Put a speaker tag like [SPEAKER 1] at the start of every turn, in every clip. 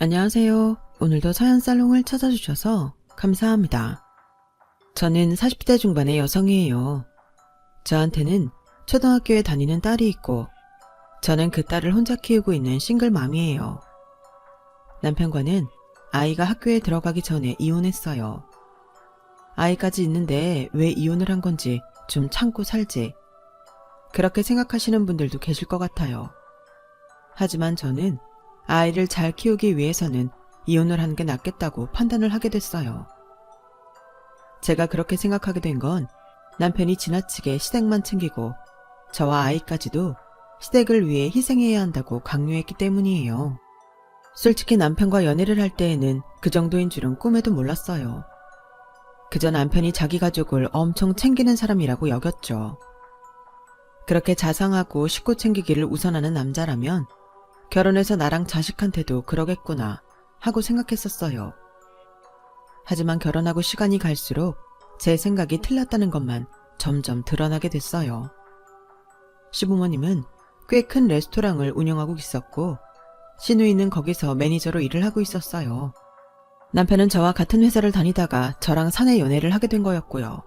[SPEAKER 1] 안녕하세요. 오늘도 사연살롱을 찾아주셔서 감사합니다. 저는 40대 중반의 여성이에요. 저한테는 초등학교에 다니는 딸이 있고 저는 그 딸을 혼자 키우고 있는 싱글맘이에요. 남편과는 아이가 학교에 들어가기 전에 이혼했어요. 아이까지 있는데 왜 이혼을 한 건지 좀 참고 살지. 그렇게 생각하시는 분들도 계실 것 같아요. 하지만 저는 아이를 잘 키우기 위해서는 이혼을 하는 게 낫겠다고 판단을 하게 됐어요. 제가 그렇게 생각하게 된 건 남편이 지나치게 시댁만 챙기고 저와 아이까지도 시댁을 위해 희생해야 한다고 강요했기 때문이에요. 솔직히 남편과 연애를 할 때에는 그 정도인 줄은 꿈에도 몰랐어요. 그저 남편이 자기 가족을 엄청 챙기는 사람이라고 여겼죠. 그렇게 자상하고 식구 챙기기를 우선하는 남자라면 결혼해서 나랑 자식한테도 그러겠구나 하고 생각했었어요. 하지만 결혼하고 시간이 갈수록 제 생각이 틀렸다는 것만 점점 드러나게 됐어요. 시부모님은 꽤 큰 레스토랑을 운영하고 있었고 시누이는 거기서 매니저로 일을 하고 있었어요. 남편은 저와 같은 회사를 다니다가 저랑 사내 연애를 하게 된 거였고요.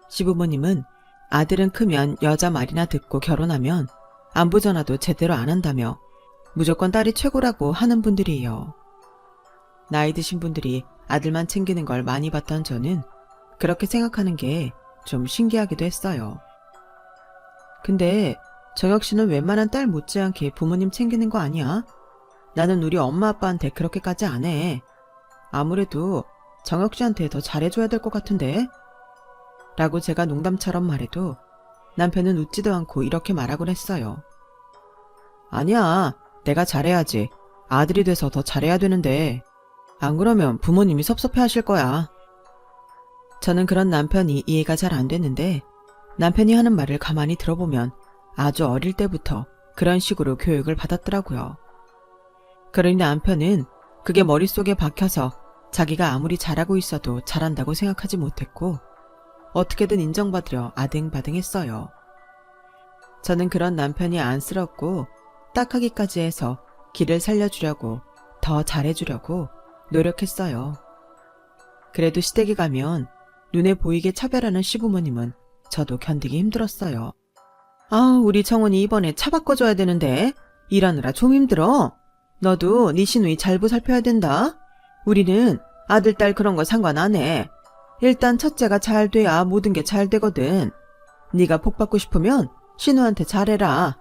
[SPEAKER 1] 시부모님은 아들은 크면 여자 말이나 듣고 결혼하면 안부 전화도 제대로 안 한다며 무조건 딸이 최고라고 하는 분들이에요. 나이 드신 분들이 아들만 챙기는 걸 많이 봤던 저는 그렇게 생각하는 게 좀 신기하기도 했어요. 근데 정혁 씨는 웬만한 딸 못지않게 부모님 챙기는 거 아니야? 나는 우리 엄마 아빠한테 그렇게까지 안 해. 아무래도 정혁 씨한테 더 잘해줘야 될 것 같은데? 라고 제가 농담처럼 말해도 남편은 웃지도 않고 이렇게 말하곤 했어요. 아니야. 내가 잘해야지. 아들이 돼서 더 잘해야 되는데 안 그러면 부모님이 섭섭해하실 거야. 저는 그런 남편이 이해가 잘 안 됐는데 남편이 하는 말을 가만히 들어보면 아주 어릴 때부터 그런 식으로 교육을 받았더라고요. 그러니 남편은 그게 머릿속에 박혀서 자기가 아무리 잘하고 있어도 잘한다고 생각하지 못했고 어떻게든 인정받으려 아등바등했어요. 저는 그런 남편이 안쓰럽고 딱하기까지 해서 길을 살려주려고 더 잘해주려고 노력했어요. 그래도 시댁에 가면 눈에 보이게 차별하는 시부모님은 저도 견디기 힘들었어요. 아, 우리 정원이 이번에 차 바꿔줘야 되는데 일하느라 좀 힘들어. 너도 네 시누이 잘 보살펴야 된다. 우리는 아들, 딸 그런 거 상관 안 해. 일단 첫째가 잘 돼야 모든 게 잘 되거든. 네가 복 받고 싶으면 신우한테 잘해라.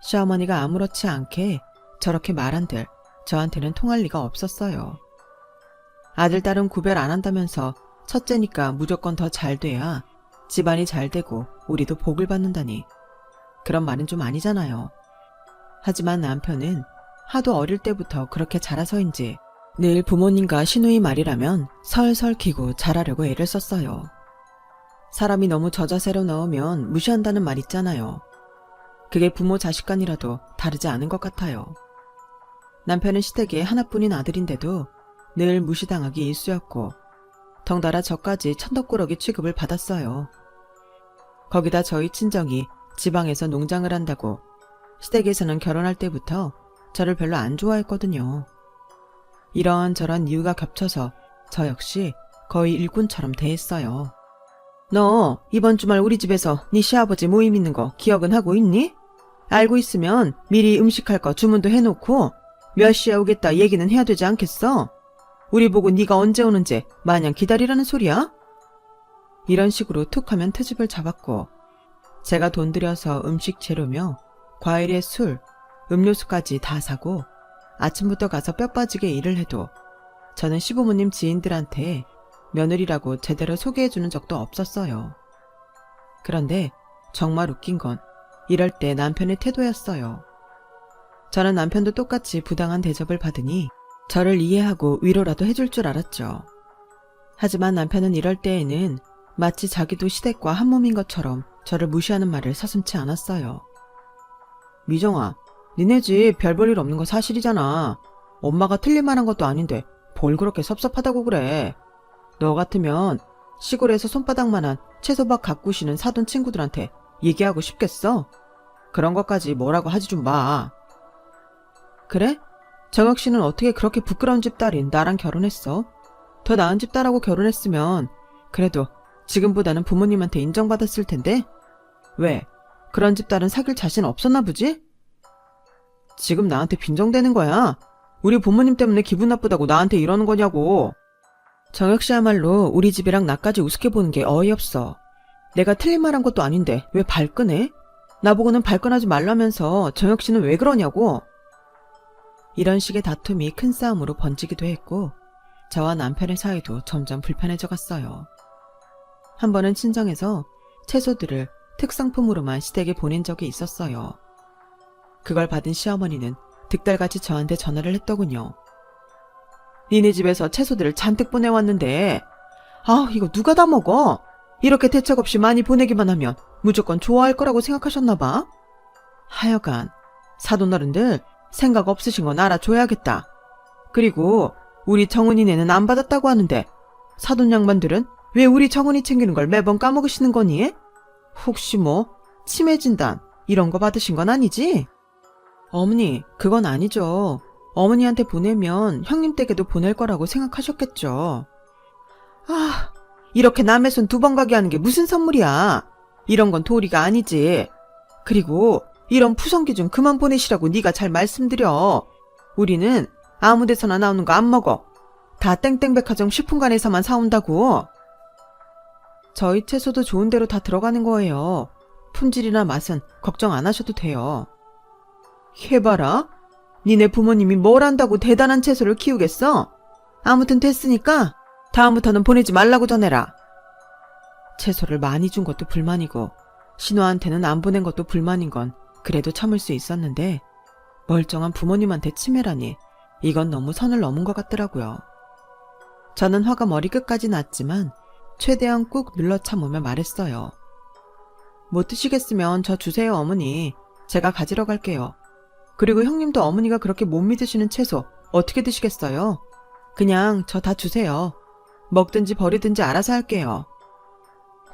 [SPEAKER 1] 시어머니가 아무렇지 않게 저렇게 말한들 저한테는 통할 리가 없었어요. 아들, 딸은 구별 안 한다면서 첫째니까 무조건 더 잘 돼야 집안이 잘 되고 우리도 복을 받는다니. 그런 말은 좀 아니잖아요. 하지만 남편은 하도 어릴 때부터 그렇게 자라서인지 늘 부모님과 시누이 말이라면 설설 키고 잘하려고 애를 썼어요. 사람이 너무 저자세로 나오면 무시한다는 말 있잖아요. 그게 부모 자식 간이라도 다르지 않은 것 같아요. 남편은 시댁에 하나뿐인 아들인데도 늘 무시당하기 일쑤였고 덩달아 저까지 천덕꾸러기 취급을 받았어요. 거기다 저희 친정이 지방에서 농장을 한다고 시댁에서는 결혼할 때부터 저를 별로 안 좋아했거든요. 이런저런 이유가 겹쳐서 저 역시 거의 일꾼처럼 대했어요. 너 이번 주말 우리 집에서 네 시아버지 모임 있는 거 기억은 하고 있니? 알고 있으면 미리 음식할 거 주문도 해놓고 몇 시에 오겠다 얘기는 해야 되지 않겠어? 우리 보고 네가 언제 오는지 마냥 기다리라는 소리야? 이런 식으로 툭 하면 트집을 잡았고 제가 돈 들여서 음식 재료며 과일에 술, 음료수까지 다 사고 아침부터 가서 뼈 빠지게 일을 해도 저는 시부모님 지인들한테 며느리라고 제대로 소개해주는 적도 없었어요. 그런데 정말 웃긴 건 이럴 때 남편의 태도였어요. 저는 남편도 똑같이 부당한 대접을 받으니 저를 이해하고 위로라도 해줄 줄 알았죠. 하지만 남편은 이럴 때에는 마치 자기도 시댁과 한 몸인 것처럼 저를 무시하는 말을 서슴지 않았어요. 미정아, 니네 집 별 볼 일 없는 거 사실이잖아. 엄마가 틀릴 만한 것도 아닌데 뭘 그렇게 섭섭하다고 그래. 너 같으면 시골에서 손바닥만한 채소밭 가꾸시는 사돈 친구들한테 얘기하고 싶겠어? 그런 것까지 뭐라고 하지 좀 마. 그래? 정혁 씨는 어떻게 그렇게 부끄러운 집 딸인 나랑 결혼했어? 더 나은 집 딸하고 결혼했으면 그래도 지금보다는 부모님한테 인정받았을 텐데? 왜? 그런 집 딸은 사귈 자신 없었나 보지? 지금 나한테 빈정대는 거야? 우리 부모님 때문에 기분 나쁘다고 나한테 이러는 거냐고. 정혁 씨야말로 우리 집이랑 나까지 우습게 보는 게 어이없어. 내가 틀린 말 한 것도 아닌데 왜 발끈해? 나보고는 발끈하지 말라면서 정혁 씨는 왜 그러냐고. 이런 식의 다툼이 큰 싸움으로 번지기도 했고 저와 남편의 사이도 점점 불편해져 갔어요. 한 번은 친정에서 채소들을 특상품으로만 시댁에 보낸 적이 있었어요. 그걸 받은 시어머니는 득달같이 저한테 전화를 했더군요. 니네 집에서 채소들을 잔뜩 보내왔는데 이거 누가 다 먹어? 이렇게 대책 없이 많이 보내기만 하면 무조건 좋아할 거라고 생각하셨나 봐. 하여간 사돈어른들 생각 없으신 건 알아줘야겠다. 그리고 우리 정은이네는 안 받았다고 하는데 사돈 양반들은 왜 우리 정은이 챙기는 걸 매번 까먹으시는 거니? 혹시 치매 진단 이런 거 받으신 건 아니지? 어머니, 그건 아니죠. 어머니한테 보내면 형님 댁에도 보낼 거라고 생각하셨겠죠. 이렇게 남의 손 2번 가게 하는 게 무슨 선물이야. 이런 건 도리가 아니지. 그리고 이런 푸성기 좀 그만 보내시라고 네가 잘 말씀드려. 우리는 아무 데서나 나오는 거 안 먹어. 다 땡땡백화점 식품관에서만 사온다고. 저희 채소도 좋은 데로 다 들어가는 거예요. 품질이나 맛은 걱정 안 하셔도 돼요. 해봐라. 니네 부모님이 뭘 안다고 대단한 채소를 키우겠어? 아무튼 됐으니까 다음부터는 보내지 말라고 전해라. 채소를 많이 준 것도 불만이고 신우한테는 안 보낸 것도 불만인 건 그래도 참을 수 있었는데 멀쩡한 부모님한테 치매라니 이건 너무 선을 넘은 것 같더라고요. 저는 화가 머리끝까지 났지만 최대한 꾹 눌러 참으며 말했어요. 못 드시겠으면 저 주세요, 어머니. 제가 가지러 갈게요. 그리고 형님도 어머니가 그렇게 못 믿으시는 채소 어떻게 드시겠어요? 그냥 저 다 주세요. 먹든지 버리든지 알아서 할게요.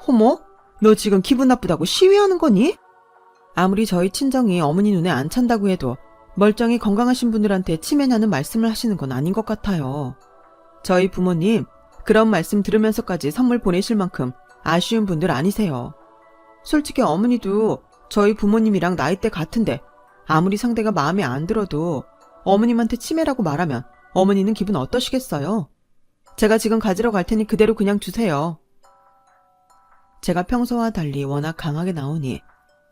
[SPEAKER 1] 호모? 너 지금 기분 나쁘다고 시위하는 거니? 아무리 저희 친정이 어머니 눈에 안 찬다고 해도 멀쩡히 건강하신 분들한테 치매냐는 말씀을 하시는 건 아닌 것 같아요. 저희 부모님 그런 말씀 들으면서까지 선물 보내실 만큼 아쉬운 분들 아니세요. 솔직히 어머니도 저희 부모님이랑 나이대 같은데 아무리 상대가 마음에 안 들어도 어머님한테 치매라고 말하면 어머니는 기분 어떠시겠어요? 제가 지금 가지러 갈 테니 그대로 그냥 주세요. 제가 평소와 달리 워낙 강하게 나오니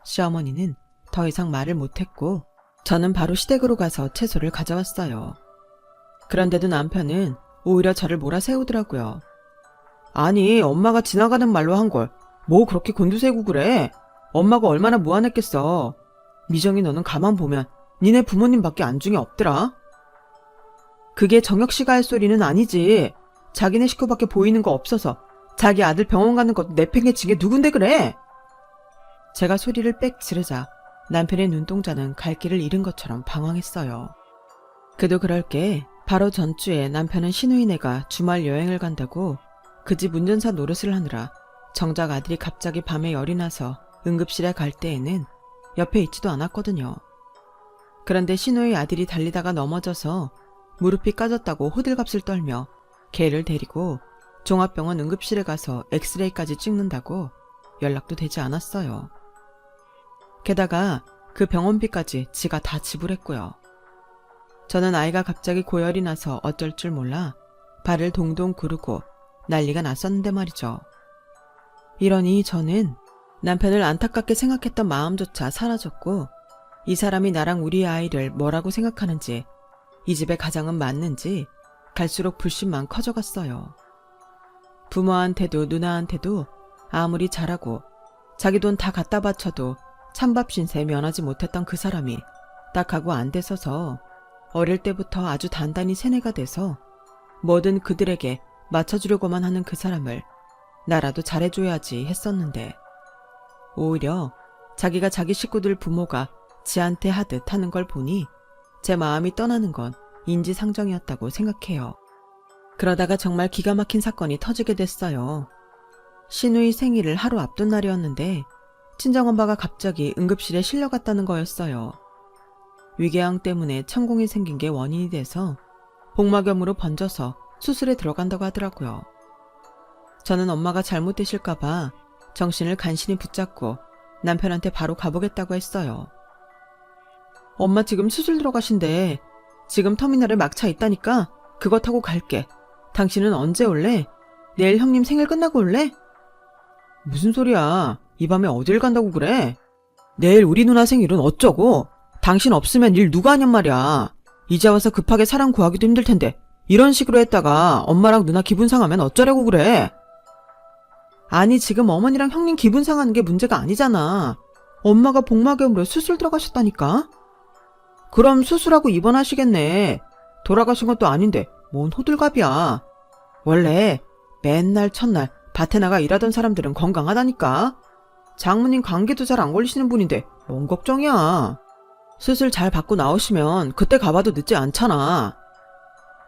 [SPEAKER 1] 시어머니는 더 이상 말을 못했고 저는 바로 시댁으로 가서 채소를 가져왔어요. 그런데도 남편은 오히려 저를 몰아세우더라고요. 아니, 엄마가 지나가는 말로 한 걸 뭐 그렇게 곤두세우고 그래? 엄마가 얼마나 무안했겠어. 미정이 너는 가만 보면 니네 부모님밖에 안중에 없더라. 그게 정혁 씨가 할 소리는 아니지. 자기네 식구밖에 보이는 거 없어서 자기 아들 병원 가는 것도 내팽개친 게 누군데 그래? 제가 소리를 빽 지르자 남편의 눈동자는 갈 길을 잃은 것처럼 방황했어요. 그도 그럴 게 바로 전주에 남편은 시누이네가 주말 여행을 간다고 그 집 운전사 노릇을 하느라 정작 아들이 갑자기 밤에 열이 나서 응급실에 갈 때에는 옆에 있지도 않았거든요. 그런데 시누이 아들이 달리다가 넘어져서 무릎이 까졌다고 호들갑을 떨며 걔를 데리고 종합병원 응급실에 가서 엑스레이까지 찍는다고 연락도 되지 않았어요. 게다가 그 병원비까지 지가 다 지불했고요. 저는 아이가 갑자기 고열이 나서 어쩔 줄 몰라 발을 동동 구르고 난리가 났었는데 말이죠. 이러니 저는 남편을 안타깝게 생각했던 마음조차 사라졌고 이 사람이 나랑 우리 아이를 뭐라고 생각하는지 이 집의 가장은 맞는지 갈수록 불신만 커져갔어요. 부모한테도 누나한테도 아무리 잘하고 자기 돈 다 갖다 바쳐도 찬밥 신세 면하지 못했던 그 사람이 딱하고 안 돼서서 어릴 때부터 아주 단단히 세뇌가 돼서 뭐든 그들에게 맞춰주려고만 하는 그 사람을 나라도 잘해줘야지 했었는데 오히려 자기가 자기 식구들 부모가 지한테 하듯 하는 걸 보니 제 마음이 떠나는 건 인지상정이었다고 생각해요. 그러다가 정말 기가 막힌 사건이 터지게 됐어요. 시누이 생일을 하루 앞둔 날이었는데 친정엄마가 갑자기 응급실에 실려갔다는 거였어요. 위궤양 때문에 천공이 생긴 게 원인이 돼서 복막염으로 번져서 수술에 들어간다고 하더라고요. 저는 엄마가 잘못되실까봐 정신을 간신히 붙잡고 남편한테 바로 가보겠다고 했어요. 엄마 지금 수술 들어가신대. 지금 터미널에 막차 있다니까 그거 타고 갈게. 당신은 언제 올래? 내일 형님 생일 끝나고 올래? 무슨 소리야. 이 밤에 어딜 간다고 그래? 내일 우리 누나 생일은 어쩌고? 당신 없으면 일 누가 하냔 말이야. 이제 와서 급하게 사람 구하기도 힘들 텐데 이런 식으로 했다가 엄마랑 누나 기분 상하면 어쩌려고 그래? 아니 지금 어머니랑 형님 기분 상하는 게 문제가 아니잖아. 엄마가 복막염으로 수술 들어가셨다니까? 그럼 수술하고 입원하시겠네. 돌아가신 것도 아닌데 뭔 호들갑이야. 원래 맨날 첫날 밭에 나가 일하던 사람들은 건강하다니까. 장모님 감기도 잘 안 걸리시는 분인데 뭔 걱정이야. 수술 잘 받고 나오시면 그때 가봐도 늦지 않잖아.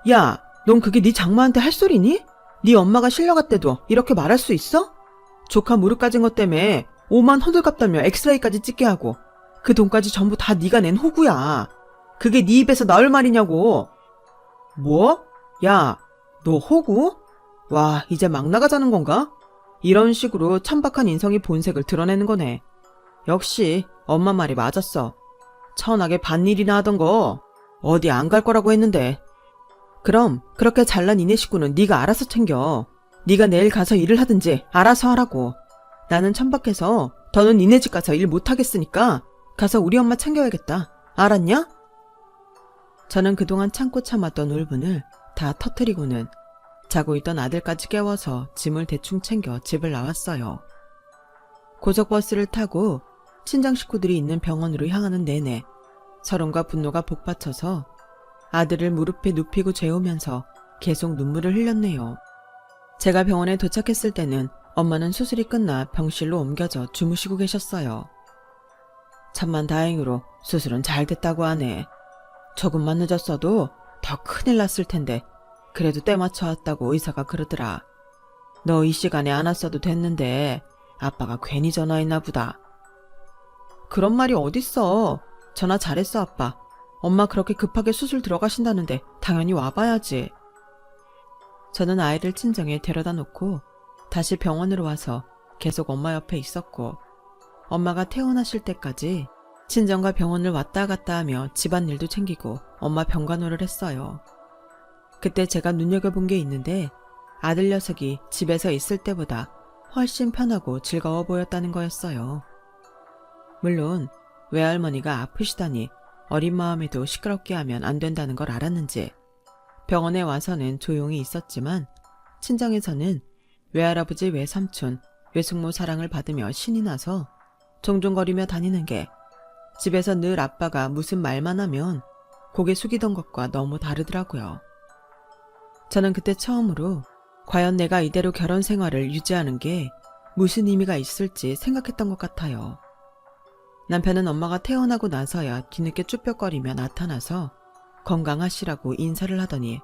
[SPEAKER 1] 야, 넌 그게 네 장모한테 할 소리니? 네 엄마가 실려갔대도 이렇게 말할 수 있어? 조카 무릎 까진 것 때문에 5만 호들갑다며 엑스레이까지 찍게 하고 그 돈까지 전부 다 네가 낸 호구야. 그게 네 입에서 나올 말이냐고. 뭐? 야, 너 호구? 와, 이제 막 나가자는 건가? 이런 식으로 천박한 인성이 본색을 드러내는 거네. 역시 엄마 말이 맞았어. 천하게 반일이나 하던 거 어디 안 갈 거라고 했는데. 그럼 그렇게 잘난 이네 식구는 네가 알아서 챙겨. 네가 내일 가서 일을 하든지 알아서 하라고. 나는 천박해서 더는 니네 집 가서 일 못하겠으니까 가서 우리 엄마 챙겨야겠다. 알았냐? 저는 그동안 참고 참았던 울분을 다 터뜨리고는 자고 있던 아들까지 깨워서 짐을 대충 챙겨 집을 나왔어요. 고속버스를 타고 친정 식구들이 있는 병원으로 향하는 내내 서름과 분노가 복받쳐서 아들을 무릎에 눕히고 재우면서 계속 눈물을 흘렸네요. 제가 병원에 도착했을 때는 엄마는 수술이 끝나 병실로 옮겨져 주무시고 계셨어요. 천만 다행으로 수술은 잘 됐다고 하네. 조금만 늦었어도 더 큰일 났을 텐데 그래도 때 맞춰 왔다고 의사가 그러더라. 너 이 시간에 안 왔어도 됐는데 아빠가 괜히 전화했나 보다. 그런 말이 어딨어. 전화 잘했어 아빠. 엄마 그렇게 급하게 수술 들어가신다는데 당연히 와봐야지. 저는 아이를 친정에 데려다 놓고 다시 병원으로 와서 계속 엄마 옆에 있었고 엄마가 퇴원하실 때까지 친정과 병원을 왔다 갔다 하며 집안일도 챙기고 엄마 병간호를 했어요. 그때 제가 눈여겨본 게 있는데 아들 녀석이 집에서 있을 때보다 훨씬 편하고 즐거워 보였다는 거였어요. 물론 외할머니가 아프시다니 어린 마음에도 시끄럽게 하면 안 된다는 걸 알았는지 병원에 와서는 조용히 있었지만 친정에서는 외할아버지, 외삼촌, 외숙모 사랑을 받으며 신이 나서 종종거리며 다니는 게 집에서 늘 아빠가 무슨 말만 하면 고개 숙이던 것과 너무 다르더라고요. 저는 그때 처음으로 과연 내가 이대로 결혼 생활을 유지하는 게 무슨 의미가 있을지 생각했던 것 같아요. 남편은 엄마가 퇴원하고 나서야 뒤늦게 쭈뼛거리며 나타나서 건강하시라고 인사를 하더니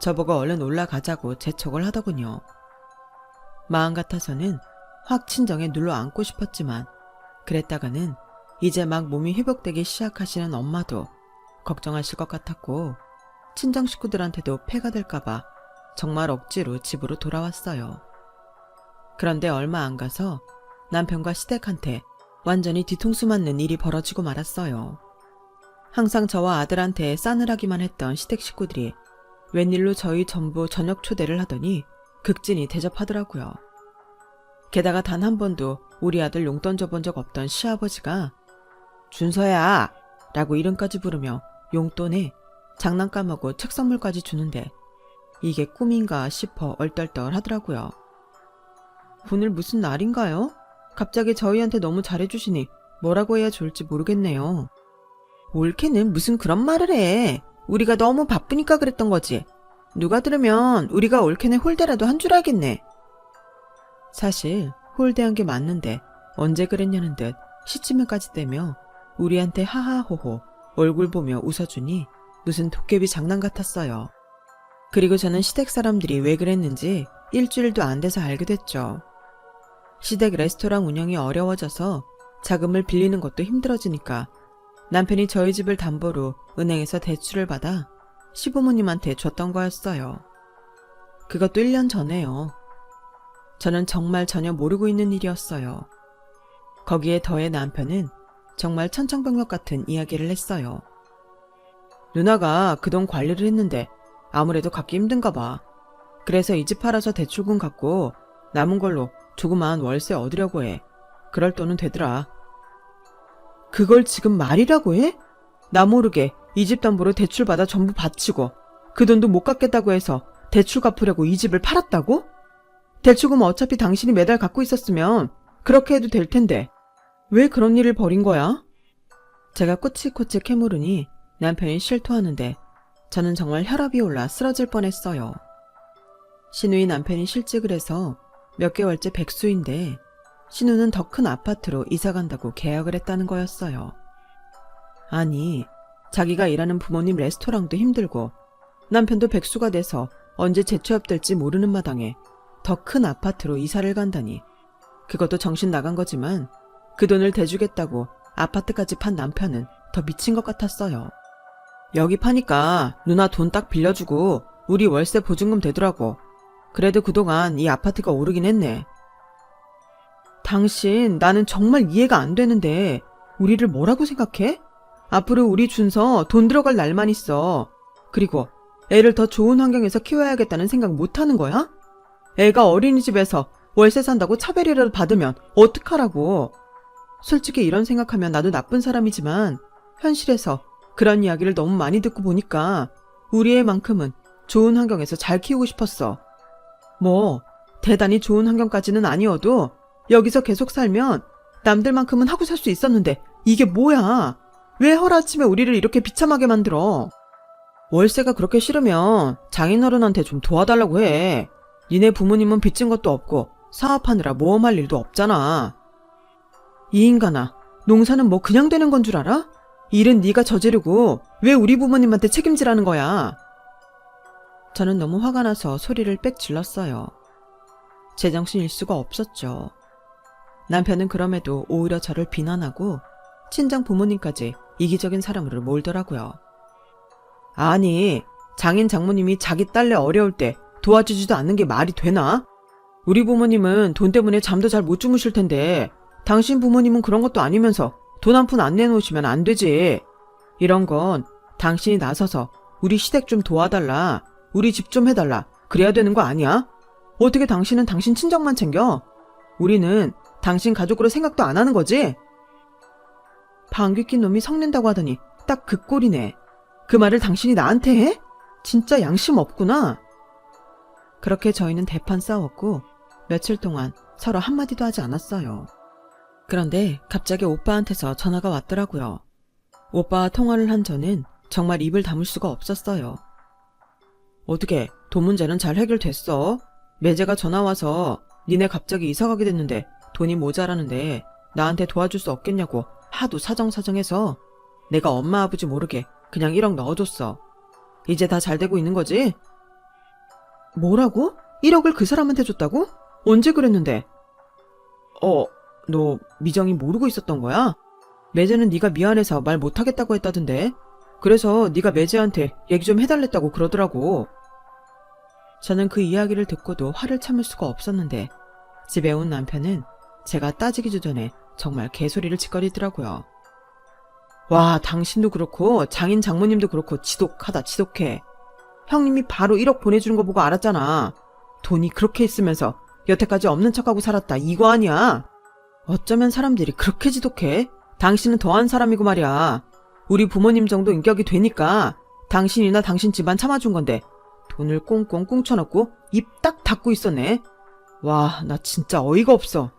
[SPEAKER 1] 저보고 얼른 올라가자고 재촉을 하더군요. 마음 같아서는 확 친정에 눌러 앉고 싶었지만 그랬다가는 이제 막 몸이 회복되기 시작하시는 엄마도 걱정하실 것 같았고 친정 식구들한테도 폐가 될까봐 정말 억지로 집으로 돌아왔어요. 그런데 얼마 안 가서 남편과 시댁한테 완전히 뒤통수 맞는 일이 벌어지고 말았어요. 항상 저와 아들한테 싸늘하기만 했던 시댁 식구들이 웬일로 저희 전부 저녁 초대를 하더니 극진히 대접하더라고요. 게다가 단 한 번도 우리 아들 용돈 줘본 적 없던 시아버지가 준서야 라고 이름까지 부르며 용돈에 장난감하고 책 선물까지 주는데 이게 꿈인가 싶어 얼떨떨 하더라고요. 오늘 무슨 날인가요? 갑자기 저희한테 너무 잘해주시니 뭐라고 해야 좋을지 모르겠네요. 올케는 무슨 그런 말을 해. 우리가 너무 바쁘니까 그랬던 거지. 누가 들으면 우리가 올케네 홀대라도 한 줄 알겠네. 사실 홀대한 게 맞는데 언제 그랬냐는 듯 시치미까지 떼며 우리한테 하하호호 얼굴 보며 웃어주니 무슨 도깨비 장난 같았어요. 그리고 저는 시댁 사람들이 왜 그랬는지 일주일도 안 돼서 알게 됐죠. 시댁 레스토랑 운영이 어려워져서 자금을 빌리는 것도 힘들어지니까 남편이 저희 집을 담보로 은행에서 대출을 받아 시부모님한테 줬던 거였어요. 그것도 1년 전에요. 저는 정말 전혀 모르고 있는 일이었어요. 거기에 더해 남편은 정말 천청병력 같은 이야기를 했어요. 누나가 그 돈 관리를 했는데 아무래도 갚기 힘든가 봐. 그래서 이 집 팔아서 대출금 갚고 남은 걸로 조그만 월세 얻으려고 해. 그럴 돈은 되더라. 그걸 지금 말이라고 해? 나 모르게 이 집 담보로 대출 받아 전부 바치고 그 돈도 못 갚겠다고 해서 대출 갚으려고 이 집을 팔았다고? 대출금 어차피 당신이 매달 갖고 있었으면 그렇게 해도 될 텐데 왜 그런 일을 벌인 거야? 제가 꼬치꼬치 캐물으니 남편이 실토하는데 저는 정말 혈압이 올라 쓰러질 뻔했어요. 신우이 남편이 실직을 해서 몇 개월째 백수인데 신우는 더 큰 아파트로 이사 간다고 계약을 했다는 거였어요. 아니, 자기가 일하는 부모님 레스토랑도 힘들고 남편도 백수가 돼서 언제 재취업될지 모르는 마당에 더 큰 아파트로 이사를 간다니. 그것도 정신 나간 거지만 그 돈을 대주겠다고 아파트까지 판 남편은 더 미친 것 같았어요. 여기 파니까 누나 돈 딱 빌려주고 우리 월세 보증금 되더라고. 그래도 그동안 이 아파트가 오르긴 했네. 당신, 나는 정말 이해가 안 되는데 우리를 뭐라고 생각해? 앞으로 우리 준서 돈 들어갈 날만 있어. 그리고 애를 더 좋은 환경에서 키워야겠다는 생각 못 하는 거야? 애가 어린이집에서 월세 산다고 차별이라도 받으면 어떡하라고. 솔직히 이런 생각하면 나도 나쁜 사람이지만 현실에서 그런 이야기를 너무 많이 듣고 보니까 우리 애만큼은 좋은 환경에서 잘 키우고 싶었어. 뭐 대단히 좋은 환경까지는 아니어도 여기서 계속 살면 남들만큼은 하고 살 수 있었는데 이게 뭐야? 왜 하루아침에 우리를 이렇게 비참하게 만들어? 월세가 그렇게 싫으면 장인어른한테 좀 도와달라고 해. 니네 부모님은 빚진 것도 없고 사업하느라 모험할 일도 없잖아. 이 인간아, 농사는 뭐 그냥 되는 건 줄 알아? 일은 네가 저지르고 왜 우리 부모님한테 책임지라는 거야? 저는 너무 화가 나서 소리를 빽 질렀어요. 제정신일 수가 없었죠. 남편은 그럼에도 오히려 저를 비난하고 친정 부모님까지 이기적인 사람으로 몰더라고요. 아니, 장인 장모님이 자기 딸내 어려울 때 도와주지도 않는 게 말이 되나? 우리 부모님은 돈 때문에 잠도 잘 못 주무실 텐데 당신 부모님은 그런 것도 아니면서 돈 한 푼 안 내놓으시면 안 되지. 이런 건 당신이 나서서 우리 시댁 좀 도와달라, 우리 집 좀 해달라, 그래야 되는 거 아니야? 어떻게 당신은 당신 친정만 챙겨? 우리는 당신 가족으로 생각도 안 하는 거지? 방귀 낀 놈이 성낸다고 하더니 딱 그 꼴이네. 그 말을 당신이 나한테 해? 진짜 양심 없구나. 그렇게 저희는 대판 싸웠고 며칠 동안 서로 한마디도 하지 않았어요. 그런데 갑자기 오빠한테서 전화가 왔더라고요. 오빠와 통화를 한 저는 정말 입을 다물 수가 없었어요. 어떻게 돈 문제는 잘 해결됐어? 매제가 전화와서 니네 갑자기 이사가게 됐는데 돈이 모자라는데 나한테 도와줄 수 없겠냐고 하도 사정사정해서 내가 엄마 아버지 모르게 그냥 1억 넣어줬어. 이제 다 잘 되고 있는 거지? 뭐라고? 1억을 그 사람한테 줬다고? 언제 그랬는데? 너 미정이 모르고 있었던 거야? 매제는 네가 미안해서 말 못하겠다고 했다던데. 그래서 네가 매제한테 얘기 좀 해달랬다고 그러더라고. 저는 그 이야기를 듣고도 화를 참을 수가 없었는데 집에 온 남편은 제가 따지기도 전에 정말 개소리를 짓거리더라고요. 와, 당신도 그렇고 장인 장모님도 그렇고 지독하다, 지독해. 형님이 바로 1억 보내주는 거 보고 알았잖아. 돈이 그렇게 있으면서 여태까지 없는 척하고 살았다, 이거 아니야? 어쩌면 사람들이 그렇게 지독해? 당신은 더한 사람이고 말이야. 우리 부모님 정도 인격이 되니까 당신이나 당신 집안 참아준 건데 돈을 꽁꽁 꽁쳐놓고 입 딱 닫고 있었네. 와, 나 진짜 어이가 없어.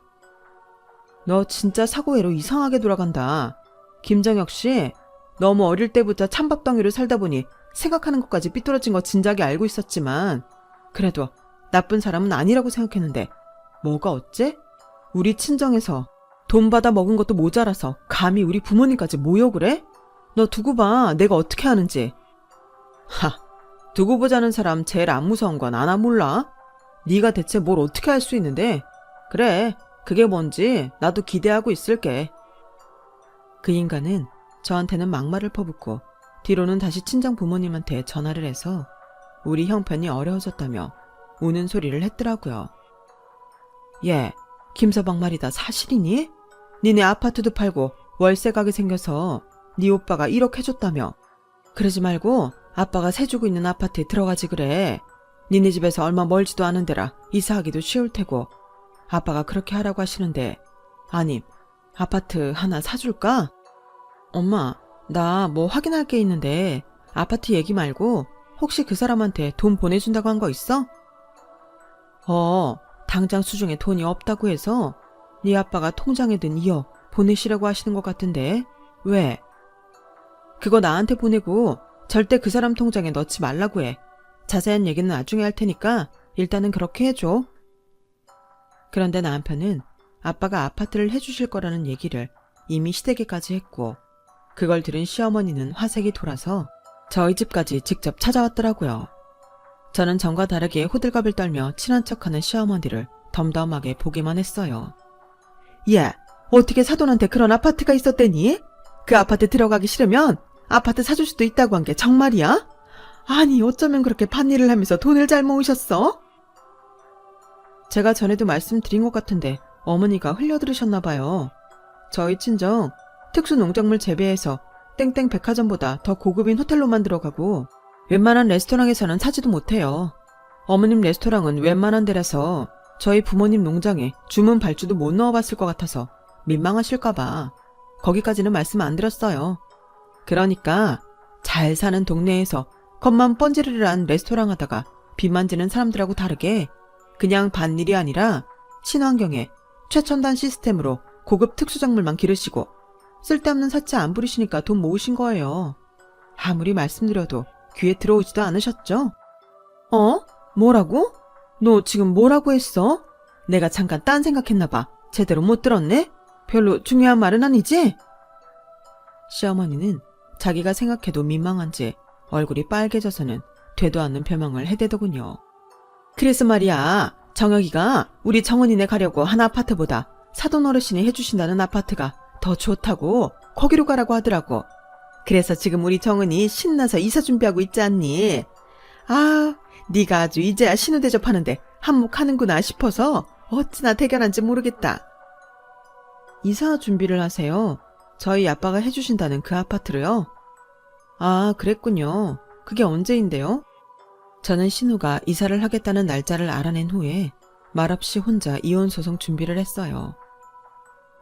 [SPEAKER 1] 너 진짜 사고회로 이상하게 돌아간다. 김정혁 씨, 너무 어릴 때부터 찬밥덩이로 살다 보니 생각하는 것까지 삐뚤어진 거 진작에 알고 있었지만 그래도 나쁜 사람은 아니라고 생각했는데 뭐가 어째? 우리 친정에서 돈 받아 먹은 것도 모자라서 감히 우리 부모님까지 모욕을 해? 너 두고 봐, 내가 어떻게 하는지. 두고 보자는 사람 제일 안 무서운 건 아나 몰라? 네가 대체 뭘 어떻게 할 수 있는데? 그래, 그게 뭔지 나도 기대하고 있을게. 그 인간은 저한테는 막말을 퍼붓고 뒤로는 다시 친정 부모님한테 전화를 해서 우리 형편이 어려워졌다며 우는 소리를 했더라고요. 얘, 김서방 말이 다 사실이니? 니네 아파트도 팔고 월세 가게 생겨서 네 오빠가 1억 해줬다며. 그러지 말고 아빠가 세 주고 있는 아파트에 들어가지 그래. 니네 집에서 얼마 멀지도 않은 데라 이사하기도 쉬울 테고. 아빠가 그렇게 하라고 하시는데 아님 아파트 하나 사줄까? 엄마, 나 뭐 확인할 게 있는데 아파트 얘기 말고 혹시 그 사람한테 돈 보내준다고 한 거 있어? 당장 수중에 돈이 없다고 해서 네 아빠가 통장에 든 2억 보내시라고 하시는 것 같은데 왜? 그거 나한테 보내고 절대 그 사람 통장에 넣지 말라고 해. 자세한 얘기는 나중에 할 테니까 일단은 그렇게 해줘. 그런데 남편은 아빠가 아파트를 해주실 거라는 얘기를 이미 시댁에까지 했고 그걸 들은 시어머니는 화색이 돌아서 저희 집까지 직접 찾아왔더라고요. 저는 전과 다르게 호들갑을 떨며 친한 척하는 시어머니를 덤덤하게 보기만 했어요. 야, 어떻게 사돈한테 그런 아파트가 있었대니? 그 아파트 들어가기 싫으면 아파트 사줄 수도 있다고 한 게 정말이야? 아니 어쩌면 그렇게 밭일을 하면서 돈을 잘 모으셨어? 제가 전에도 말씀드린 것 같은데 어머니가 흘려들으셨나 봐요. 저희 친정 특수 농작물 재배해서 땡땡 백화점보다 더 고급인 호텔로만 들어가고 웬만한 레스토랑에서는 사지도 못해요. 어머님 레스토랑은 웬만한 데라서 저희 부모님 농장에 주문 발주도 못 넣어봤을 것 같아서 민망하실까봐 거기까지는 말씀 안 드렸어요. 그러니까 잘 사는 동네에서 겉만 번지르르한 레스토랑 하다가 빚 만지는 사람들하고 다르게 그냥 밭일이 아니라 친환경에 최첨단 시스템으로 고급 특수작물만 기르시고 쓸데없는 사치 안 부리시니까 돈 모으신 거예요. 아무리 말씀드려도 귀에 들어오지도 않으셨죠? 뭐라고? 너 지금 뭐라고 했어? 내가 잠깐 딴 생각했나 봐. 제대로 못 들었네? 별로 중요한 말은 아니지? 시어머니는 자기가 생각해도 민망한지 얼굴이 빨개져서는 되도 않는 표명을 해대더군요. 그래서 말이야, 정혁이가 우리 정은이네 가려고 한 아파트보다 사돈 어르신이 해주신다는 아파트가 더 좋다고 거기로 가라고 하더라고. 그래서 지금 우리 정은이 신나서 이사 준비하고 있지 않니? 아, 네가 아주 이제야 신우 대접하는데 한몫하는구나 싶어서 어찌나 대견한지 모르겠다. 이사 준비를 하세요? 저희 아빠가 해주신다는 그 아파트로요? 아, 그랬군요. 그게 언제인데요? 저는 신우가 이사를 하겠다는 날짜를 알아낸 후에 말없이 혼자 이혼 소송 준비를 했어요.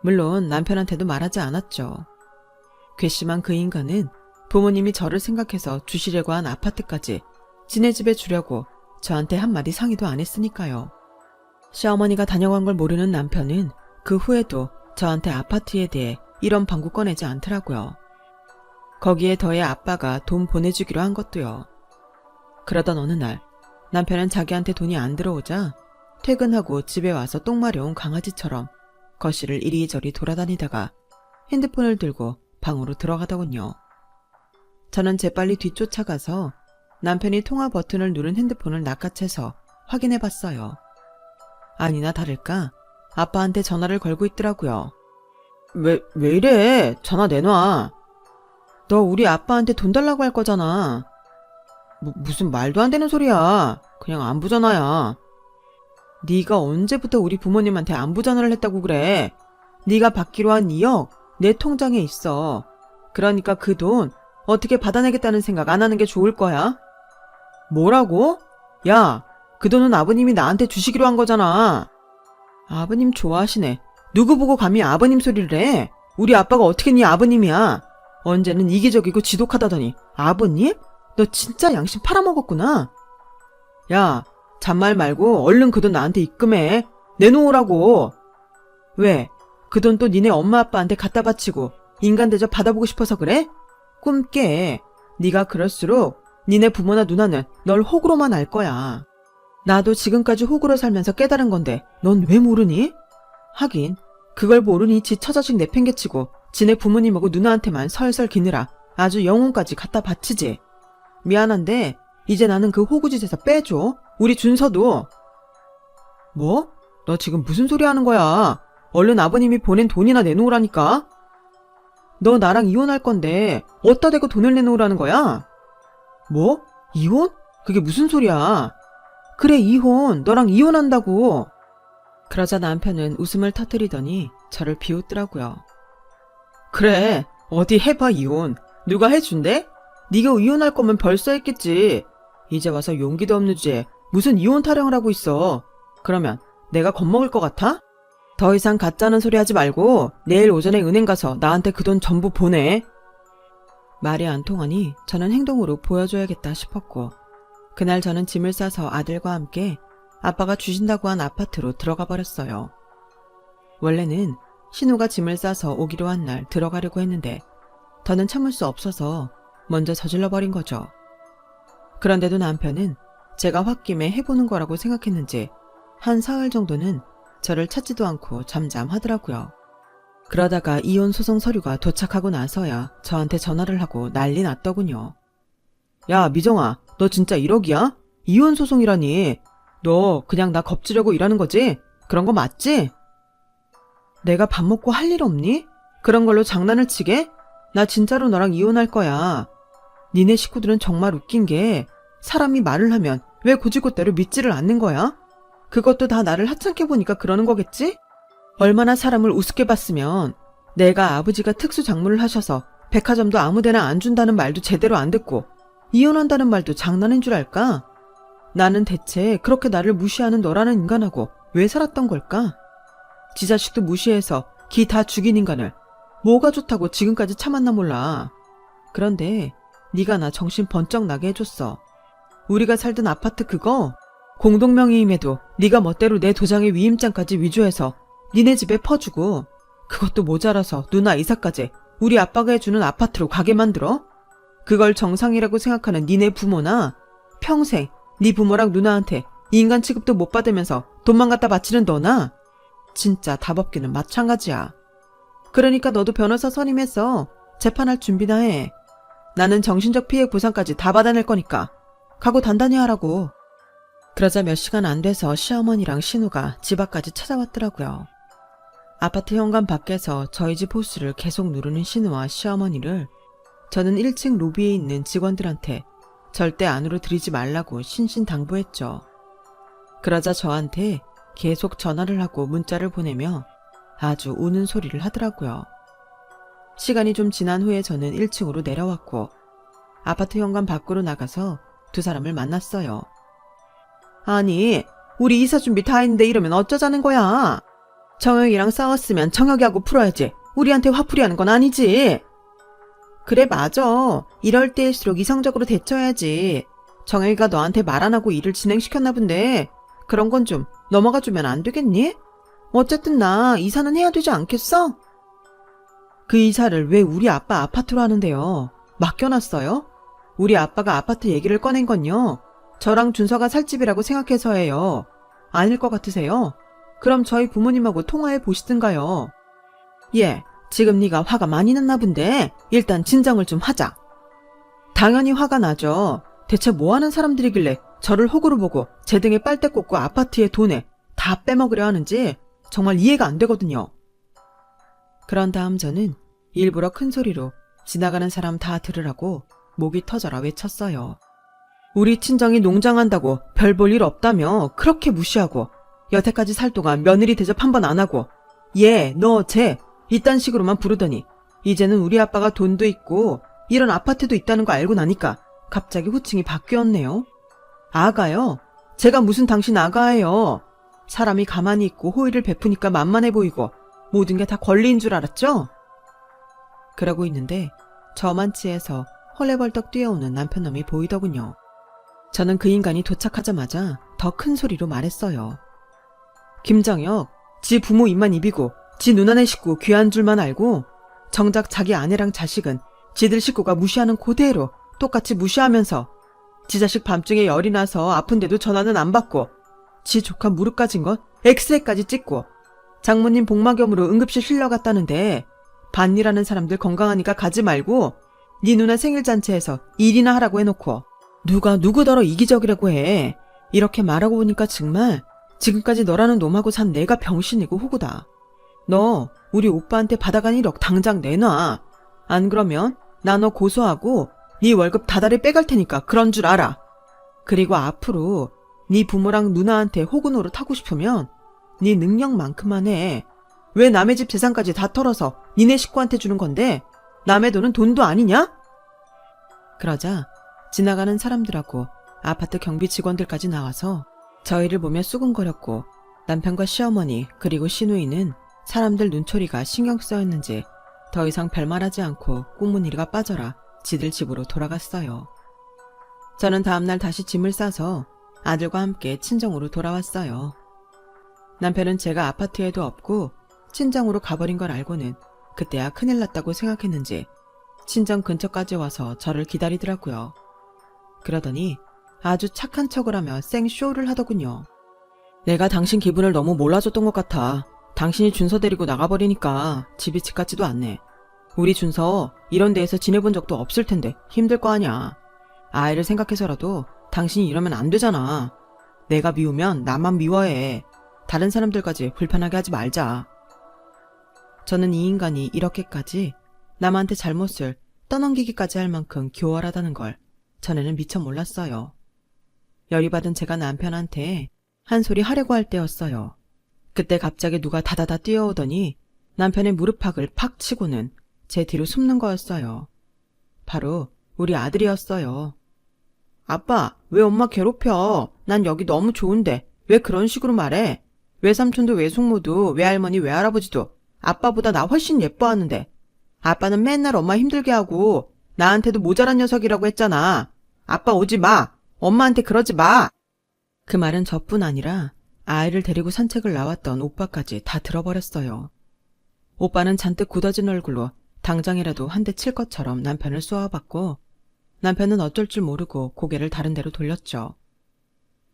[SPEAKER 1] 물론 남편한테도 말하지 않았죠. 괘씸한 그 인간은 부모님이 저를 생각해서 주시려고 한 아파트까지 지네 집에 주려고 저한테 한마디 상의도 안 했으니까요. 시어머니가 다녀간 걸 모르는 남편은 그 후에도 저한테 아파트에 대해 이런 방구 꺼내지 않더라고요. 거기에 더해 아빠가 돈 보내주기로 한 것도요. 그러던 어느 날 남편은 자기한테 돈이 안 들어오자 퇴근하고 집에 와서 똥 마려운 강아지처럼 거실을 이리저리 돌아다니다가 핸드폰을 들고 방으로 들어가더군요. 저는 재빨리 뒤쫓아가서 남편이 통화 버튼을 누른 핸드폰을 낚아채서 확인해봤어요. 아니나 다를까 아빠한테 전화를 걸고 있더라고요. 왜 이래? 전화 내놔. 너 우리 아빠한테 돈 달라고 할 거잖아. 무슨 말도 안 되는 소리야. 그냥 안부 전화야. 네가 언제부터 우리 부모님한테 안부 전화를 했다고 그래. 네가 받기로 한 2억 내 통장에 있어. 그러니까 그 돈 어떻게 받아내겠다는 생각 안 하는 게 좋을 거야. 뭐라고? 야, 그 돈은 아버님이 나한테 주시기로 한 거잖아. 아버님 좋아하시네. 누구 보고 감히 아버님 소리를 해. 우리 아빠가 어떻게 네 아버님이야. 언제는 이기적이고 지독하다더니 아버님? 너 진짜 양심 팔아먹었구나. 야, 잔말 말고 얼른 그 돈 나한테 입금해. 내놓으라고. 왜? 그 돈 또 니네 엄마 아빠한테 갖다 바치고 인간 대접 받아보고 싶어서 그래? 꿈 깨. 네가 그럴수록 니네 부모나 누나는 널 호구로만 알 거야. 나도 지금까지 호구로 살면서 깨달은 건데 넌 왜 모르니? 하긴 그걸 모르니 지 처자식 내팽개치고 지네 부모님하고 누나한테만 설설 기느라 아주 영혼까지 갖다 바치지. 미안한데 이제 나는 그 호구짓에서 빼줘. 우리 준서도. 뭐? 너 지금 무슨 소리 하는 거야? 얼른 아버님이 보낸 돈이나 내놓으라니까. 너 나랑 이혼할 건데 어디다 대고 돈을 내놓으라는 거야? 뭐? 이혼? 그게 무슨 소리야? 그래, 이혼. 너랑 이혼한다고. 그러자 남편은 웃음을 터뜨리더니 저를 비웃더라고요. 그래, 어디 해봐, 이혼. 누가 해준대? 네가 이혼할 거면 벌써 했겠지. 이제 와서 용기도 없는 주제에 무슨 이혼 타령을 하고 있어. 그러면 내가 겁먹을 것 같아? 더 이상 가짜는 소리 하지 말고 내일 오전에 은행 가서 나한테 그 돈 전부 보내. 말이 안 통하니 저는 행동으로 보여줘야겠다 싶었고, 그날 저는 짐을 싸서 아들과 함께 아빠가 주신다고 한 아파트로 들어가 버렸어요. 원래는 신우가 짐을 싸서 오기로 한 날 들어가려고 했는데 더는 참을 수 없어서 먼저 저질러 버린 거죠. 그런데도 남편은 제가 홧김에 해보는 거라고 생각했는지 한 사흘 정도는 저를 찾지도 않고 잠잠하더라고요. 그러다가 이혼 소송 서류가 도착하고 나서야 저한테 전화를 하고 난리 났더군요. 야, 미정아, 너 진짜 1억이야? 이혼 소송이라니. 너 그냥 나 겁주려고 일하는 거지? 그런 거 맞지? 내가 밥 먹고 할 일 없니? 그런 걸로 장난을 치게? 나 진짜로 너랑 이혼할 거야. 니네 식구들은 정말 웃긴 게 사람이 말을 하면 왜 고지고대로 믿지를 않는 거야? 그것도 다 나를 하찮게 보니까 그러는 거겠지? 얼마나 사람을 우습게 봤으면 내가 아버지가 특수작물을 하셔서 백화점도 아무데나 안 준다는 말도 제대로 안 듣고 이혼한다는 말도 장난인 줄 알까? 나는 대체 그렇게 나를 무시하는 너라는 인간하고 왜 살았던 걸까? 지 자식도 무시해서 기 다 죽인 인간을 뭐가 좋다고 지금까지 참았나 몰라. 그런데 네가 나 정신 번쩍 나게 해줬어. 우리가 살던 아파트 그거 공동명의임에도 네가 멋대로 내 도장의 위임장까지 위조해서 니네 집에 퍼주고, 그것도 모자라서 누나 이사까지 우리 아빠가 해주는 아파트로 가게 만들어? 그걸 정상이라고 생각하는 니네 부모나 평생 네 부모랑 누나한테 인간 취급도 못 받으면서 돈만 갖다 바치는 너나 진짜 답 없기는 마찬가지야. 그러니까 너도 변호사 선임해서 재판할 준비나 해. 나는 정신적 피해 보상까지 다 받아낼 거니까 각오 단단히 하라고. 그러자 몇 시간 안 돼서 시어머니랑 신우가 집 앞까지 찾아왔더라고요. 아파트 현관 밖에서 저희 집 호수를 계속 누르는 신우와 시어머니를 저는 1층 로비에 있는 직원들한테 절대 안으로 들이지 말라고 신신당부했죠. 그러자 저한테 계속 전화를 하고 문자를 보내며 아주 우는 소리를 하더라고요. 시간이 좀 지난 후에 저는 1층으로 내려왔고 아파트 현관 밖으로 나가서 두 사람을 만났어요. 아니, 우리 이사 준비 다 했는데 이러면 어쩌자는 거야? 정혁이랑 싸웠으면 정혁이하고 풀어야지. 우리한테 화풀이하는 건 아니지. 그래, 맞아. 이럴 때일수록 이성적으로 대처해야지. 정혁이가 너한테 말 안 하고 일을 진행시켰나 본데 그런 건 좀 넘어가주면 안 되겠니? 어쨌든 나 이사는 해야 되지 않겠어? 그 이사를 왜 우리 아빠 아파트로 하는데요? 맡겨놨어요? 우리 아빠가 아파트 얘기를 꺼낸 건요, 저랑 준서가 살 집이라고 생각해서예요. 아닐 것 같으세요? 그럼 저희 부모님하고 통화해 보시든가요. 예, 지금 네가 화가 많이 났나 본데 일단 진정을 좀 하자. 당연히 화가 나죠. 대체 뭐하는 사람들이길래 저를 호구로 보고 제 등에 빨대 꽂고 아파트의 돈에 다 빼먹으려 하는지 정말 이해가 안 되거든요. 그런 다음 저는 일부러 큰 소리로 지나가는 사람 다 들으라고 목이 터져라 외쳤어요. 우리 친정이 농장한다고 별 볼 일 없다며 그렇게 무시하고 여태까지 살 동안 며느리 대접 한 번 안 하고 얘, 너, 쟤 이딴 식으로만 부르더니 이제는 우리 아빠가 돈도 있고 이런 아파트도 있다는 거 알고 나니까 갑자기 호칭이 바뀌었네요. 아가요? 제가 무슨 당신 아가예요. 사람이 가만히 있고 호의를 베푸니까 만만해 보이고 모든 게 다 권리인 줄 알았죠? 그러고 있는데 저만치에서 헐레벌떡 뛰어오는 남편놈이 보이더군요. 저는 그 인간이 도착하자마자 더 큰 소리로 말했어요. 김정혁, 지 부모 입만 입이고 지 누나네 식구 귀한 줄만 알고 정작 자기 아내랑 자식은 지들 식구가 무시하는 그대로 똑같이 무시하면서 지 자식 밤중에 열이 나서 아픈데도 전화는 안 받고 지 조카 무릎 까진 것 엑스레이까지 찍고 장모님 복막염으로 응급실 실려갔다는데 반일하는 사람들 건강하니까 가지 말고 네 누나 생일잔치에서 일이나 하라고 해놓고 누가 누구더러 이기적이라고 해. 이렇게 말하고 보니까 정말 지금까지 너라는 놈하고 산 내가 병신이고 호구다. 너 우리 오빠한테 받아간 1억 당장 내놔. 안 그러면 나 너 고소하고 네 월급 다달이 빼갈 테니까 그런 줄 알아. 그리고 앞으로 네 부모랑 누나한테 호구 노릇하고 싶으면 네 능력만큼만 해. 왜 남의 집 재산까지 다 털어서 니네 식구한테 주는 건데 남의 돈은 돈도 아니냐? 그러자 지나가는 사람들하고 아파트 경비 직원들까지 나와서 저희를 보며 수군거렸고 남편과 시어머니 그리고 시누이는 사람들 눈초리가 신경 쓰였는지 더 이상 별말하지 않고 꽁무니가 빠져라 지들 집으로 돌아갔어요. 저는 다음날 다시 짐을 싸서 아들과 함께 친정으로 돌아왔어요. 남편은 제가 아파트에도 없고 친정으로 가버린 걸 알고는 그때야 큰일 났다고 생각했는지 친정 근처까지 와서 저를 기다리더라고요. 그러더니 아주 착한 척을 하며 생쇼를 하더군요. 내가 당신 기분을 너무 몰라줬던 것 같아. 당신이 준서 데리고 나가버리니까 집이 집 같지도 않네. 우리 준서 이런 데에서 지내본 적도 없을 텐데 힘들 거 아냐. 아이를 생각해서라도 당신이 이러면 안 되잖아. 내가 미우면 나만 미워해. 다른 사람들까지 불편하게 하지 말자. 저는 이 인간이 이렇게까지 남한테 잘못을 떠넘기기까지 할 만큼 교활하다는 걸 전에는 미처 몰랐어요. 열이 받은 제가 남편한테 한 소리 하려고 할 때였어요. 그때 갑자기 누가 다다다 뛰어오더니 남편의 무릎팍을 팍 치고는 제 뒤로 숨는 거였어요. 바로 우리 아들이었어요. 아빠, 왜 엄마 괴롭혀? 난 여기 너무 좋은데 왜 그런 식으로 말해? 외삼촌도 외숙모도 외할머니 외할아버지도 아빠보다 나 훨씬 예뻐하는데 아빠는 맨날 엄마 힘들게 하고 나한테도 모자란 녀석이라고 했잖아. 아빠 오지 마. 엄마한테 그러지 마. 그 말은 저뿐 아니라 아이를 데리고 산책을 나왔던 오빠까지 다 들어버렸어요. 오빠는 잔뜩 굳어진 얼굴로 당장이라도 한 대 칠 것처럼 남편을 쏘아봤고 남편은 어쩔 줄 모르고 고개를 다른 데로 돌렸죠.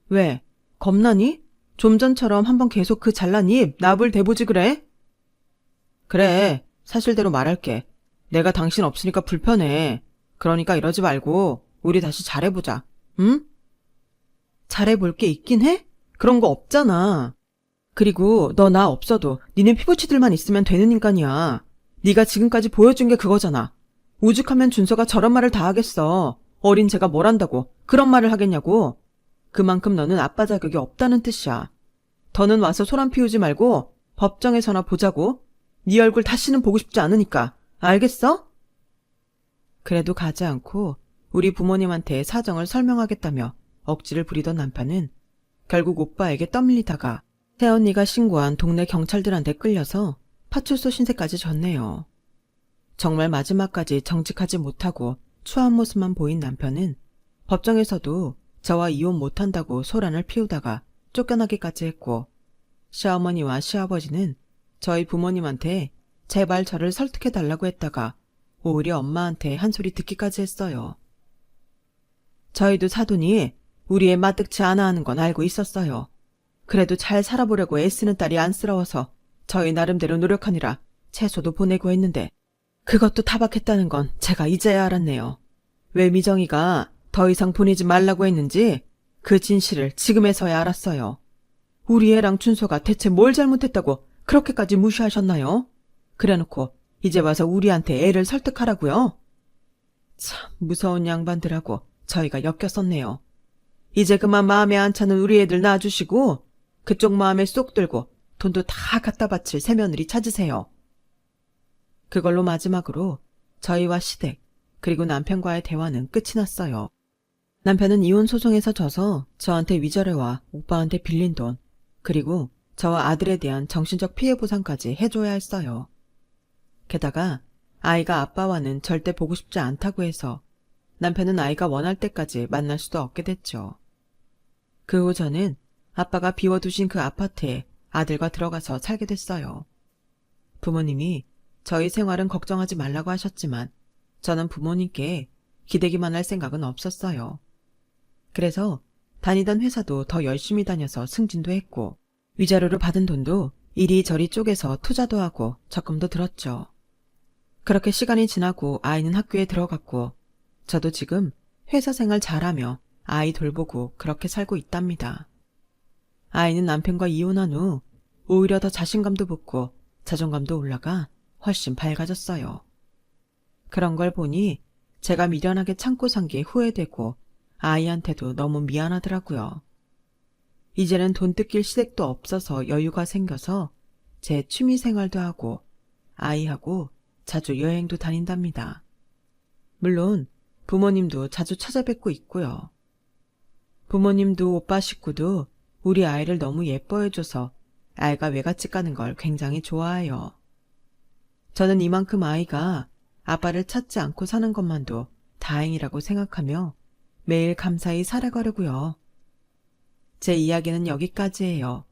[SPEAKER 1] 왜? 겁나니? 좀 전처럼 한번 계속 그 잘난 입 나불 대보지 그래? 그래, 사실대로 말할게. 내가 당신 없으니까 불편해. 그러니까 이러지 말고 우리 다시 잘해보자. 응? 잘해볼 게 있긴 해? 그런 거 없잖아. 그리고 너 나 없어도 니네 피부치들만 있으면 되는 인간이야. 네가 지금까지 보여준 게 그거잖아. 오죽하면 준서가 저런 말을 다 하겠어. 어린 제가 뭘 안다고 그런 말을 하겠냐고. 그만큼 너는 아빠 자격이 없다는 뜻이야. 더는 와서 소란 피우지 말고 법정에서나 보자고. 네 얼굴 다시는 보고 싶지 않으니까. 알겠어? 그래도 가지 않고 우리 부모님한테 사정을 설명하겠다며 억지를 부리던 남편은 결국 오빠에게 떠밀리다가 새언니가 신고한 동네 경찰들한테 끌려서 파출소 신세까지 졌네요. 정말 마지막까지 정직하지 못하고 추한 모습만 보인 남편은 법정에서도 저와 이혼 못한다고 소란을 피우다가 쫓겨나기까지 했고 시어머니와 시아버지는 저희 부모님한테 제발 저를 설득해달라고 했다가 오히려 엄마한테 한 소리 듣기까지 했어요. 저희도 사돈이 우리 애 마뜩치 않아 하는 건 알고 있었어요. 그래도 잘 살아보려고 애쓰는 딸이 안쓰러워서 저희 나름대로 노력하느라 채소도 보내고 했는데 그것도 타박했다는 건 제가 이제야 알았네요. 왜 미정이가 더 이상 보내지 말라고 했는지 그 진실을 지금에서야 알았어요. 우리 애랑 준서가 대체 뭘 잘못했다고 그렇게까지 무시하셨나요? 그래놓고 이제 와서 우리한테 애를 설득하라고요? 참 무서운 양반들하고 저희가 엮였었네요. 이제 그만 마음에 안 차는 우리 애들 놔주시고 그쪽 마음에 쏙 들고 돈도 다 갖다 바칠 새며느리 찾으세요. 그걸로 마지막으로 저희와 시댁 그리고 남편과의 대화는 끝이 났어요. 남편은 이혼 소송에서 져서 저한테 위자료와 오빠한테 빌린 돈 그리고 저와 아들에 대한 정신적 피해 보상까지 해줘야 했어요. 게다가 아이가 아빠와는 절대 보고 싶지 않다고 해서 남편은 아이가 원할 때까지 만날 수도 없게 됐죠. 그 후 저는 아빠가 비워두신 그 아파트에 아들과 들어가서 살게 됐어요. 부모님이 저희 생활은 걱정하지 말라고 하셨지만 저는 부모님께 기대기만 할 생각은 없었어요. 그래서 다니던 회사도 더 열심히 다녀서 승진도 했고 위자료로 받은 돈도 이리저리 쪼개서 투자도 하고 적금도 들었죠. 그렇게 시간이 지나고 아이는 학교에 들어갔고 저도 지금 회사 생활 잘하며 아이 돌보고 그렇게 살고 있답니다. 아이는 남편과 이혼한 후 오히려 더 자신감도 붙고 자존감도 올라가 훨씬 밝아졌어요. 그런 걸 보니 제가 미련하게 참고 산 게 후회되고 아이한테도 너무 미안하더라고요. 이제는 돈 뜯길 시댁도 없어서 여유가 생겨서 제 취미 생활도 하고 아이하고 자주 여행도 다닌답니다. 물론 부모님도 자주 찾아뵙고 있고요. 부모님도 오빠 식구도 우리 아이를 너무 예뻐해줘서 아이가 외갓집 가는 걸 굉장히 좋아해요. 저는 이만큼 아이가 아빠를 찾지 않고 사는 것만도 다행이라고 생각하며 매일 감사히 살아가려고요. 제 이야기는 여기까지예요.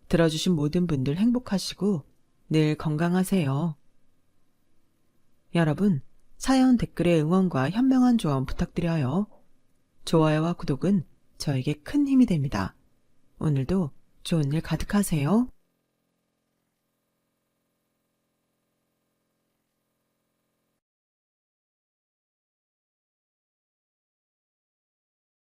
[SPEAKER 1] 들어주신 모든 분들 행복하시고 늘 건강하세요. 여러분, 사연 댓글에 응원과 현명한 조언 부탁드려요. 좋아요와 구독은 저에게 큰 힘이 됩니다. 오늘도 좋은 일 가득하세요.